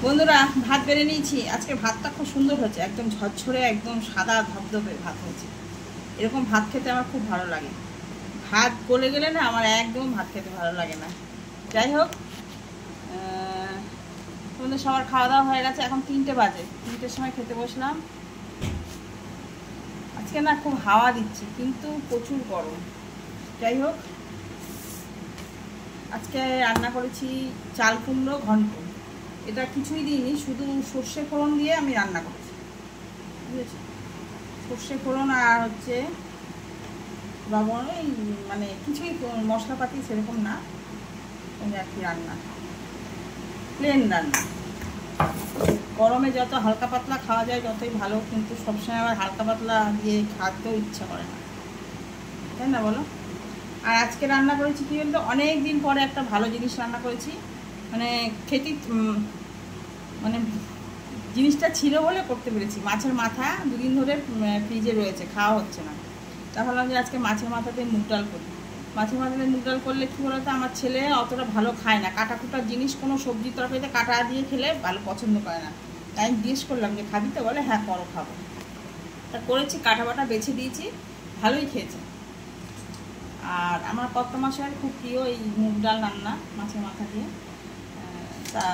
বন্ধুরা ভাত বেড়ে নিয়েছি। আজকে ভাতটা খুব সুন্দর হয়েছে, একদম ঝরঝরে, একদম সাদা ধবধবে ভাত হয়েছে। এরকম ভাত খেতে আমার খুব ভালো লাগে। ভাত গলে গেলে না আমার একদম ভাত খেতে ভালো লাগে না। যাই হোক, তোমাদের সবার খাওয়া দাওয়া হয়ে গেছে, এখন 3টে বাজে। 3টের সময় খেতে বসলাম। আজকে না খুব হাওয়া দিচ্ছে কিন্তু প্রচুর গরম। যাই হোক, আজকে রান্না করেছি চাল কুমড়ো ঘন্ট। এটা কিছুই দিইনি, শুধু সর্ষে ফোড়ন দিয়ে আমি রান্না করেছি, বুঝেছি? সর্ষে ফোড়ন আর হচ্ছে লবণ, মানে কিছুই মশলাপাতি সেরকম না, আর কি রান্না, প্লেন রান্না। গরমে যত হালকা পাতলা খাওয়া যায় ততই ভালো, কিন্তু সবসময় আবার হালকা পাতলা দিয়ে খাতেও ইচ্ছা করে না, তাই না বলো? আর আজকে রান্না করেছি কি বলতো, অনেক দিন পরে একটা ভালো জিনিস রান্না করেছি। মানে খেতে, মানে জিনিসটা ছিল বলে করতে পেরেছি। মাছের মাথা 2 দিন ধরে ফ্রিজে রয়েছে, খাওয়া হচ্ছে না। তা ভাবলাম যে আজকে মাছের মাথাতে মুগ ডাল করি। মাছের মাথাতে মুগ ডাল করলে কী বলতো, আমার ছেলে অতটা ভালো খায় না, কাটা কুটার জিনিস কোনো সবজি তরকারিতে কাটা দিয়ে খেলে ভালো পছন্দ করে না। তাই আমি জিজ্ঞেস করলাম যে খাবি তো? বলে হ্যাঁ করো, খাবো। তা করেছি, কাটা বাটা বেছে দিয়েছি, ভালোই খেয়েছে। আর আমার কত মাসের খুব প্রিয় এই মুগ ডাল রান্না মাছের মাথা দিয়ে। তা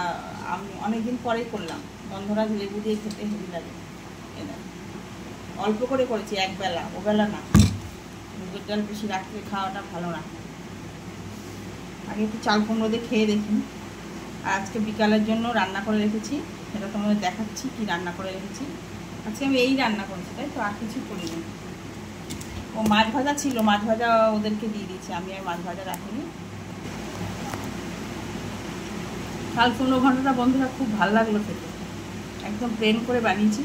আমি অনেকদিন পরেই করলাম, গন্ধরাজ লেবু দিয়ে খেতে হেভি লাগে। অল্প করে করেছি, একবেলা, ওবেলা না। মুগের ডাল বেশি রাত্রে খাওয়াটা ভালো না। আগে একটু চাল কুমড়ো দিয়ে খেয়ে দেখি। আর আজকে বিকালের জন্য রান্না করে রেখেছি, সেটা তোমাদের দেখাচ্ছি কি রান্না করে রেখেছি। আজকে আমি এই রান্না করেছি, তাই তো, আর কিছু করিনি। ও মাছ ভাজা ছিল, মাছ ভাজা ওদেরকে দিয়ে দিয়েছি, আমি আর মাছ ভাজা রাখিনি। চাল কুমড়ো ঘন্টটা বন্ধুরা খুব ভালো লাগলো খেতে, একদম প্লেন করে বানিয়েছি।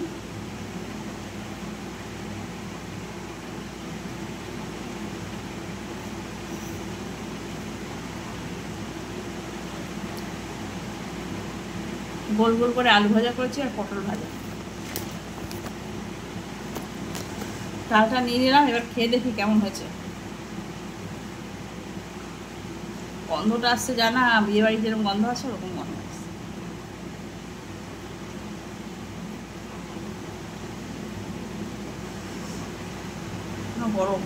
গোল গোল করে আলু ভাজা করেছি আর পটল ভাজা। চালটা নিয়ে নিলাম, এবার খেয়ে দেখি কেমন হয়েছে। গন্ধটা আসছে জানা, বিয়ে বাড়ি যেরকম গন্ধ আসে ওরকম গন্ধ আসছে। গরম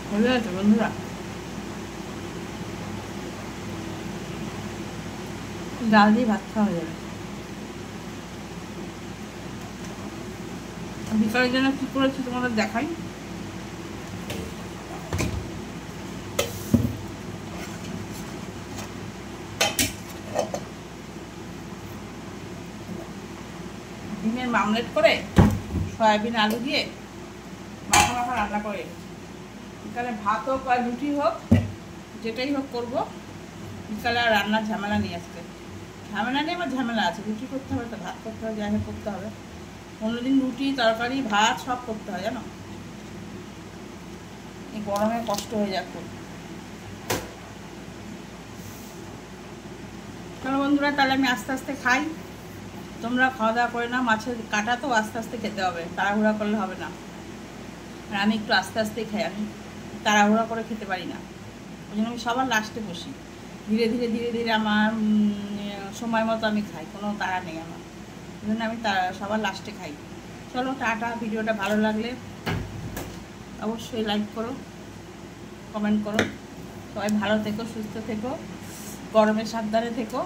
হয়ে গেছে বন্ধুরা, ডাল দিয়ে ভাত খাওয়া হয়ে যাবে। বিকালের জন্য কি করেছি তোমাদের দেখাই। ডিমের মামলেট করে সয়াবিন আলু দিয়ে মাখা মাখা রান্না করে বিকালে ভাত হোক আর রুটি হোক, যেটাই হোক করবো। বিকালে আর রান্নার ঝামেলা নেই আজকে। ঝামেলা নেই, আমার ঝামেলা আছে, রুটি করতে হবে তো, ভাত করতে হবে, যাই হোক করতে হবে। অন্যদিন রুটি তরকারি ভাত সব করতে হয়, জানো। এই গরমে কষ্ট হয়ে যাক। চলো বন্ধুরা, তাহলে আমি আস্তে আস্তে খাই, তোমরা খাওয়া দাওয়া করে না। মাছের কাটা তো আস্তে আস্তে খেতে হবে, তাড়াহুড়া করলে হবে না। আর আমি একটু আস্তে আস্তেই খাই, আমি তাড়াহুড়া করে খেতে পারি না, ওই জন্য আমি সবার লাস্টে বসি। ধীরে ধীরে ধীরে ধীরে আমার সময় মতো আমি খাই, কোনো তাড়া নেই আমার, ওই জন্য আমি সবার লাস্টে খাই। চলো টাটা। ভিডিওটা ভালো লাগলে অবশ্যই লাইক করো, কমেন্ট করো। সবাই ভালো থেকো, সুস্থ থেকো, গরমে সাবধানে থেকো।